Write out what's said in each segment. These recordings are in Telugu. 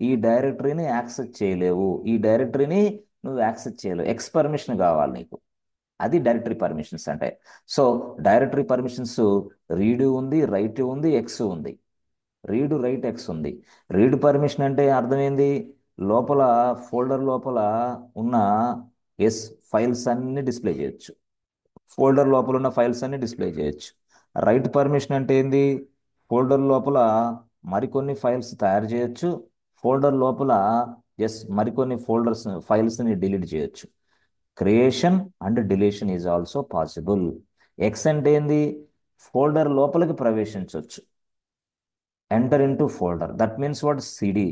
ఈ డైరెక్టరీని యాక్సెస్ చేయలేవు, ఈ డైరెక్టరీని నువ్వు యాక్సెస్ చేయలేవు, ఎక్స్ పర్మిషన్ కావాలి నీకు. అది డైరెక్టరీ పర్మిషన్స్ అంటే. సో డైరెక్టరీ పర్మిషన్స్ రీడ్ ఉంది, రైట్ ఉంది, ఎక్స్ ఉంది. రీడ్ రైట్ ఎక్స్ ఉంది. రీడ్ పర్మిషన్ అంటే అర్థమైంది, లోపల ఫోల్డర్ లోపల ఉన్న ఎస్ ఫైల్స్ అన్ని డిస్ప్లే చేయొచ్చు. ఫోల్డర్ లోపల ఉన్న ఫైల్స్ అన్ని డిస్ప్లే చేయొచ్చు. రైట్ పర్మిషన్ అంటే ఏంది, ఫోల్డర్ లోపల మరికొన్ని ఫైల్స్ తయారు చేయొచ్చు. ఫోల్డర్ లోపల ఎస్ మరికొన్ని ఫైల్స్ని డిలీట్ చేయొచ్చు. Creation and deletion is also possible. X అంటే ఏంది, ఫోల్డర్ లోపలికి ప్రవేశించవచ్చు. Enter into folder, that means what CD.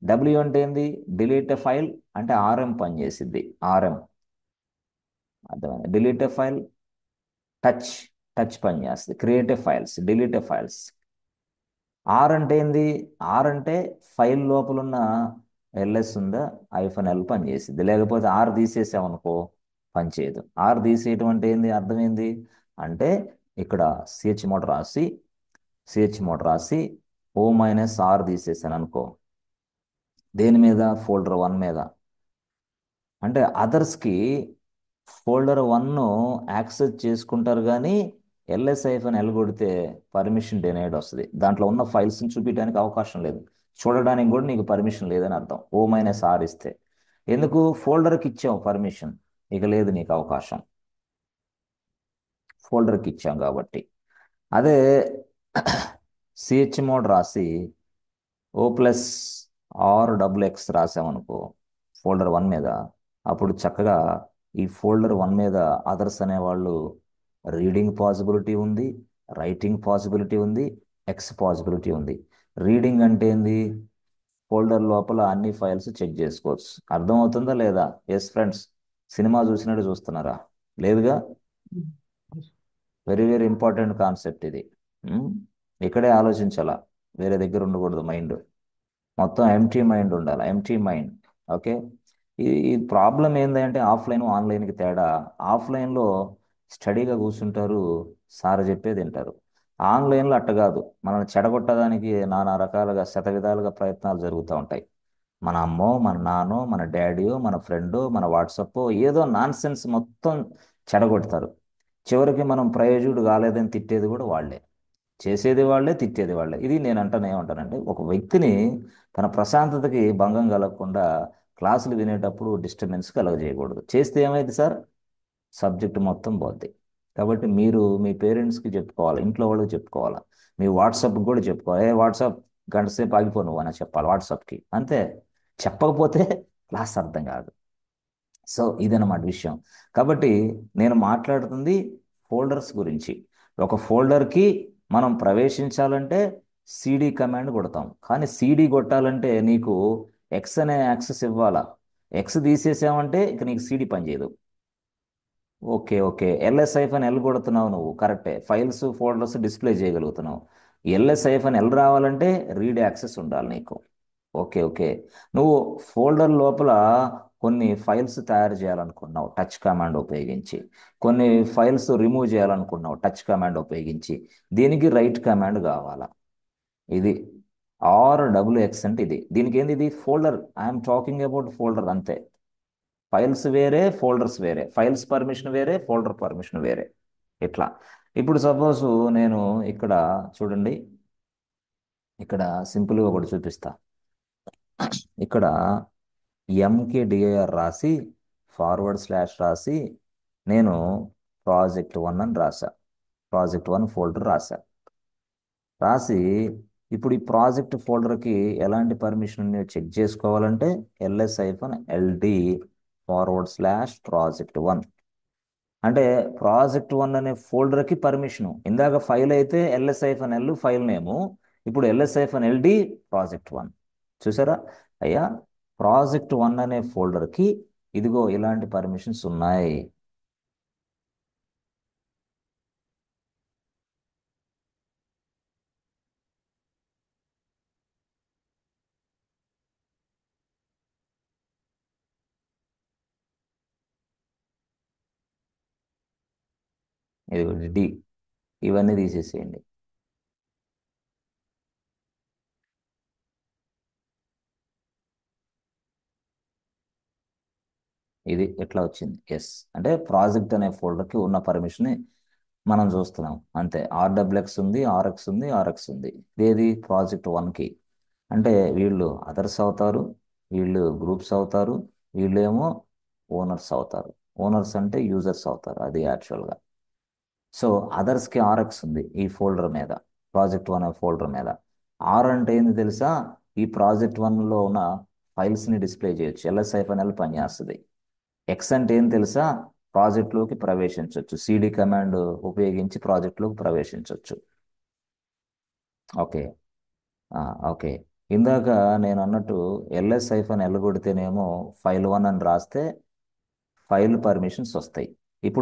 W అంటే ఏంది, డిలీట్ ఎ ఫైల్ అంటే ఆర్ఎం పనిచేసిద్ది. ఆర్ఎం అర్థమైంది. Delete a file, touch touch పనిచేస్తుంది. Create a files, delete a files. R అంటే ఏంది, ఆర్ అంటే ఫైల్ లోపల ఉన్న ఎల్ఎస్ ఉందా, -L పనిచేసిద్ది. లేకపోతే ఆర్ తీసేసామనుకో పనిచేయదు. ఆర్ తీసేయటం అంటే ఏంది, అర్థమైంది. అంటే ఇక్కడ సిహెచ్ మోడ్ రాసి -R తీసేసాను అనుకో, దేని మీద, ఫోల్డర్ 1 మీద. అంటే అదర్స్కి ఫోల్డర్ 1 యాక్సెస్ చేసుకుంటారు కానీ -L కొడితే పర్మిషన్ డినైడ్ వస్తుంది. దాంట్లో ఉన్న ఫైల్స్ని చూపించడానికి అవకాశం లేదు, చూడడానికి కూడా నీకు పర్మిషన్ లేదని అర్థం. -R ఇస్తే ఎందుకు, ఫోల్డర్కి ఇచ్చావు పర్మిషన్, ఇక లేదు నీకు అవకాశం, ఫోల్డర్కి ఇచ్చాం కాబట్టి. అదే సిహెచ్ మోడ్ రాసి O+R రాసామనుకో ఫోల్డర్ 1 మీద, అప్పుడు చక్కగా ఈ ఫోల్డర్ 1 మీద అదర్స్ అనేవాళ్ళు రీడింగ్ పాసిబిలిటీ ఉంది, రైటింగ్ పాసిబిలిటీ ఉంది, ఎక్స్ పాసిబిలిటీ ఉంది. రీడింగ్ అంటే ఏంది, ఫోల్డర్ లోపల అన్ని ఫైల్స్ చెక్ చేసుకోవచ్చు. అర్థమవుతుందా లేదా? ఎస్ ఫ్రెండ్స్, సినిమా చూసినట్టు చూస్తున్నారా? లేదుగా. వెరీ వెరీ ఇంపార్టెంట్ కాన్సెప్ట్ ఇది. ఉమ్, ఇక్కడే ఆలోచించాలా, వేరే దగ్గర ఉండకూడదు మైండ్. మొత్తం ఎంటీ మైండ్ ఉండాలి, ఎంటీ మైండ్. ఓకే. ఈ ప్రాబ్లం ఏంటంటే ఆఫ్లైన్ ఆన్లైన్కి తేడా, ఆఫ్లైన్లో స్టడీగా కూర్చుంటారు, సార్ చెప్పేది వింటారు. ఆన్లైన్లో అట్ట కాదు, మనల్ని చెడగొట్టడానికి నానా రకాలుగా శతవిధాలుగా ప్రయత్నాలు జరుగుతూ ఉంటాయి. మన అమ్మో, మన నాన్నో, మన డాడీయో, మన ఫ్రెండో, మన వాట్సాప్ ఏదో నాన్ సెన్స్ మొత్తం చెడగొడతారు. చివరికి మనం ప్రయోజకుడు కాలేదని తిట్టేది కూడా వాళ్ళే, చేసేది వాళ్ళే, తిట్టేది వాళ్ళే. ఇది నేను అంటాను, ఏమంటానంటే ఒక వ్యక్తిని తన ప్రశాంతతకి భంగం కలగకుండా క్లాసులు వినేటప్పుడు డిస్టర్బెన్స్ కలగజేయకూడదు. చేస్తే ఏమైంది సార్, సబ్జెక్ట్ మొత్తం పోద్ది. కాబట్టి మీరు మీ పేరెంట్స్కి చెప్పుకోవాలి, ఇంట్లో వాళ్ళకి చెప్పుకోవాలి, మీ వాట్సాప్కి కూడా చెప్పుకోవాలి. ఏ వాట్సాప్, గంట సేపు ఆగిపో నువ్వు అని చెప్పాలి వాట్సాప్కి, అంతే. చెప్పకపోతే క్లాస్ అర్థం కాదు. సో ఇదన్నమాట విషయం. కాబట్టి నేను మాట్లాడుతుంది ఫోల్డర్స్ గురించి. ఒక ఫోల్డర్కి మనం ప్రవేశించాలంటే సిడి కమాండ్ కొడతాం, కానీ సిడి కొట్టాలంటే నీకు ఎక్స్ అనే యాక్సెస్ ఇవ్వాలా. ఎక్స్ తీసేసామంటే ఇక నీకు సిడి పనిచేయదు. ఓకే ఓకే, -L కొడుతున్నావు నువ్వు, కరెక్టే, ఫైల్స్ ఫోల్డర్స్ డిస్ప్లే చేయగలుగుతున్నావు. -L రావాలంటే రీడ్ యాక్సెస్ ఉండాలి నీకు. Okay okay. నువ్వు ఫోల్డర్ లోపల కొన్ని ఫైల్స్ తయారు చేయాలనుకున్నావు టచ్ కమాండ్ ఉపయోగించి, కొన్ని ఫైల్స్ రిమూవ్ చేయాలనుకున్నావు టచ్ కమాండ్ ఉపయోగించి, దీనికి రైట్ కమాండ్ కావాలా. ఇది RWX అంటే ఇది. దీనికి ఏంది, ఇది folder, I'm talking about folder అంతే. ఫైల్స్ వేరే, ఫోల్డర్స్ వేరే, ఫైల్స్ పర్మిషన్ వేరే, ఫోల్డర్ పర్మిషన్ వేరే. ఇట్లా. ఇప్పుడు సపోజ్ నేను ఇక్కడ చూడండి, ఇక్కడ సింపుల్గా ఒకటి చూపిస్తా. ఇక్కడ MKDIR రాసి // నేను ప్రాజెక్ట్ 1 అని రాసా, ప్రాజెక్ట్ 1 ఫోల్డర్ రాసా. రాసి ఇప్పుడు ఈ ప్రాజెక్ట్ ఫోల్డర్కి ఎలాంటి పర్మిషన్ చెక్ చేసుకోవాలంటే -LD /project1. అంటే ప్రాజెక్ట్ 1 అనే ఫోల్డర్కి పర్మిషను. ఇందాక ఫైల్ అయితే -L ఫైల్ నేము, ఇప్పుడు -LD ప్రాజెక్ట్ 1. చూసారా అయ్యా, ప్రాజెక్ట్ 1 అనే ఫోల్డర్కి ఇదిగో ఇలాంటి పర్మిషన్స్ ఉన్నాయి. ఇదిగో డి, ఇవన్నీ తీసేసేయండి. ఇది ఎట్లా వచ్చింది? ఎస్, అంటే ప్రాజెక్ట్ అనే ఫోల్డర్కి ఉన్న పర్మిషన్ మనం చూస్తున్నాం అంతే. ఆర్డబ్ల్యూఎక్స్ ఉంది, ఆర్ఎక్స్ ఉంది, ఆర్ఎక్స్ ఉంది. ఇదేది ప్రాజెక్ట్ వన్కి. అంటే వీళ్ళు అదర్స్ అవుతారు, వీళ్ళు గ్రూప్స్ అవుతారు, వీళ్ళేమో ఓనర్స్ అవుతారు. ఓనర్స్ అంటే యూజర్స్ అవుతారు అది యాక్చువల్గా. సో అదర్స్కి ఆర్ఎక్స్ ఉంది ఈ ఫోల్డర్ మీద, ప్రాజెక్ట్ వన్ ఫోల్డర్ మీద. ఆర్ అంటే ఏంది తెలుసా? ఈ ప్రాజెక్ట్ వన్లో ఉన్న ఫైల్స్ని డిస్ప్లే చేయొచ్చు, ఎల్ఎస్ఐఫ్ఎన్ఎల్ పనిచేస్తుంది. ఎక్స్ అంటే ఏం తెలుసా? ప్రాజెక్ట్లోకి ప్రవేశించవచ్చు, సిడి కమాండ్ ఉపయోగించి ప్రాజెక్ట్లోకి ప్రవేశించవచ్చు. ఓకే. ఆ, ఓకే. ఇందాక నేను అన్నట్టు ఎల్ఎస్ ఎల్ కొడితేనేమో ఫైల్ వన్ అని రాస్తే ఫైల్ పర్మిషన్స్ వస్తాయి.